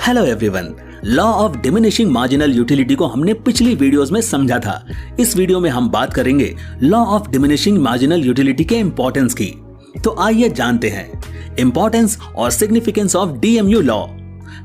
Hello everyone, law of diminishing marginal utility को हमने पिछली वीडियोस में समझा था। इस वीडियो में हम बात करेंगे law of diminishing marginal utility के इंपॉर्टेंस की। तो आइए जानते हैं इंपॉर्टेंस और सिग्निफिकेंस ऑफ डीएमयू लॉ।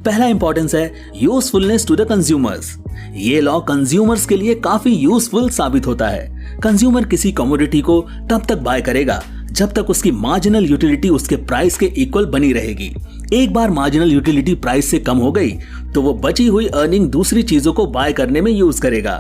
पहला इंपॉर्टेंस है यूजफुलनेस टू द कंज्यूमर्स। ये लॉ कंज्यूमर्स के लिए काफी यूजफुल साबित होता है। कंज्यूमर किसी कमोडिटी को तब तक बाय करेगा जब तक उसकी मार्जिनल यूटिलिटी उसके प्राइस के इक्वल बनी रहेगी। एक बार मार्जिनल यूटिलिटी प्राइस से कम हो गई तो वो बची हुई अर्निंग दूसरी चीजों को बाय करने में यूज करेगा।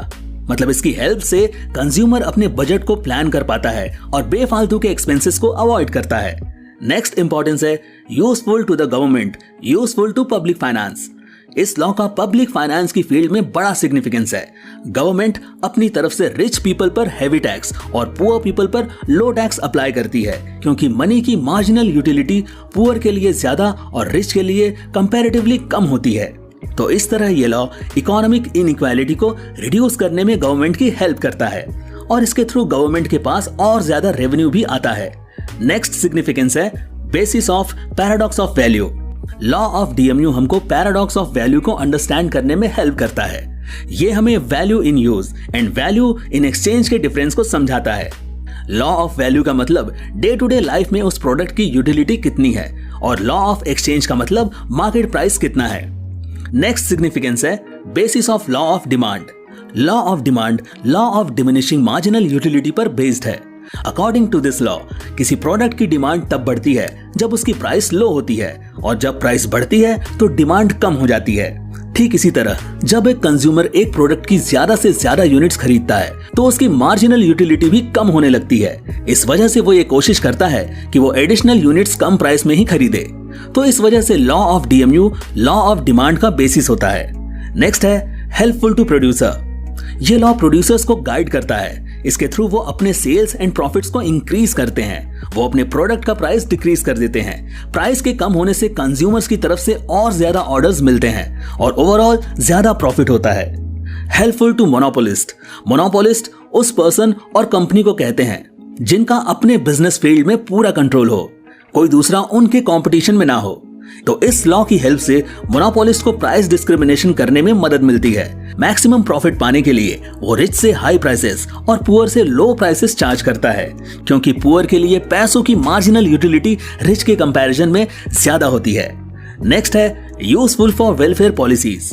मतलब इसकी हेल्प से कंज्यूमर अपने बजट को प्लान कर पाता है और बेफालतू के एक्सपेंसेस को अवॉइड करता है। नेक्स्ट इंपॉर्टेंस है useful to the government, useful to public finance. इस लॉ का पब्लिक फाइनेंस की फील्ड में बड़ा सिग्निफिकेंस है। गवर्नमेंट अपनी तरफ से रिच पीपल पर हैवी टैक्स और पुअर पीपल पर लो टैक्स अप्लाई करती है, क्योंकि मनी की मार्जिनल यूटिलिटी पुअर के लिए ज्यादा और रिच के लिए कंपैरेटिवली कम होती है। तो इस तरह ये लॉ इकोनॉमिक इनइक्वालिटी को रिड्यूस करने में गवर्नमेंट की हेल्प करता है और इसके थ्रू गवर्नमेंट के पास और ज्यादा रेवेन्यू भी आता है। नेक्स्ट सिग्निफिकेंस है basis of paradox of value. Law of DMU हमको पैराडॉक्स ऑफ वैल्यू को अंडरस्टैंड करने में हेल्प करता है। ये हमें value in use and value in exchange के डिफरेंस को समझाता है। लॉ ऑफ वैल्यू का मतलब डे टू डे लाइफ में उस प्रोडक्ट की यूटिलिटी कितनी है और लॉ ऑफ एक्सचेंज का मतलब मार्केट प्राइस कितना है। नेक्स्ट सिग्निफिकेंस है basis of law of demand. Law of demand law of diminishing marginal utility पर बेस्ड है। अकॉर्डिंग टू दिस लॉ किसी प्रोडक्ट की डिमांड तब बढ़ती है जब उसकी प्राइस लो होती है और जब प्राइस बढ़ती है तो डिमांड कम हो जाती है। ठीक इसी तरह जब एक कंज्यूमर एक प्रोडक्ट की ज्यादा से ज्यादा यूनिट्स खरीदता है तो उसकी मार्जिनल यूटिलिटी भी कम होने लगती है। इस वजह से वो ये कोशिश करता है कि वो एडिशनल यूनिट्स कम प्राइस में ही खरीदे। तो इस वजह से law of DMU law of demand का बेसिस होता है। नेक्स्ट है हेल्पफुल टू प्रोड्यूसर। ये लॉ प्रोड्यूसर्स को गाइड करता है। इसके थ्रू वो अपने सेल्स एंड प्रॉफिट्स को इंक्रीज करते हैं। वो अपने प्रोडक्ट का प्राइस डिक्रीज कर देते हैं। प्राइस के कम होने से कंज्यूमर्स की तरफ से और ज्यादा ऑर्डर्स मिलते हैं और ओवरऑल ज्यादा प्रॉफिट होता है। Helpful to monopolist. मोनोपोलिस्ट उस पर्सन और कंपनी को कहते हैं जिनका अपने बिजनेस फील्ड में पूरा कंट्रोल हो, कोई दूसरा उनके कंपटीशन में ना हो। तो इस लॉ की हेल्प से मोनोपोलिस्ट को प्राइस डिस्क्रिमिनेशन करने में मदद मिलती है। मैक्सिमम प्रॉफिट पाने के लिए वो रिच से हाई प्राइसेस और पुअर से लो प्राइसेस चार्ज करता है, क्योंकि पुअर के लिए पैसों की मार्जिनल यूटिलिटी रिच के कंपैरिजन में ज्यादा होती है। नेक्स्ट है useful for welfare policies.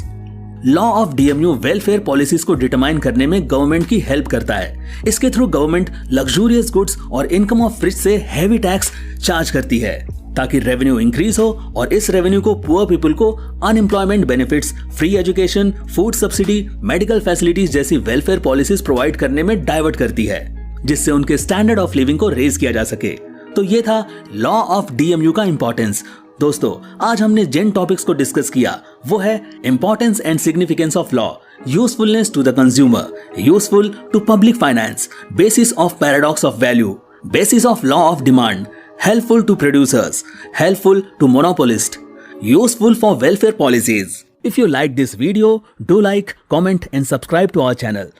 Law of DMU welfare policies को डिटरमाइन करने में गवर्नमेंट की हेल्प करता है। इसके थ्रू गवर्नमेंट लग्जूरियस गुड्स और इनकम ऑफ रिच से हैवी टैक्स चार्ज करती है ताकि रेवेन्यू इंक्रीज हो और इस रेवेन्यू को पुअर पीपल को unemployment benefits, free education, food subsidy, medical facilities जैसी वेलफेयर पॉलिसीज प्रोवाइड करने में डाइवर्ट करती है, जिससे उनके स्टैंडर्ड ऑफ लिविंग को रेज किया जा सके। तो ये था लॉ ऑफ डीएमयू का इंपॉर्टेंस। दोस्तों, आज हमने जिन टॉपिक्स को डिस्कस किया वो है importance and significance of law, usefulness to the consumer, useful to public finance, basis of paradox of value, basis of law of demand, helpful to producers, helpful to monopolist, useful for welfare policies. If you like this video, do like, comment and subscribe to our channel.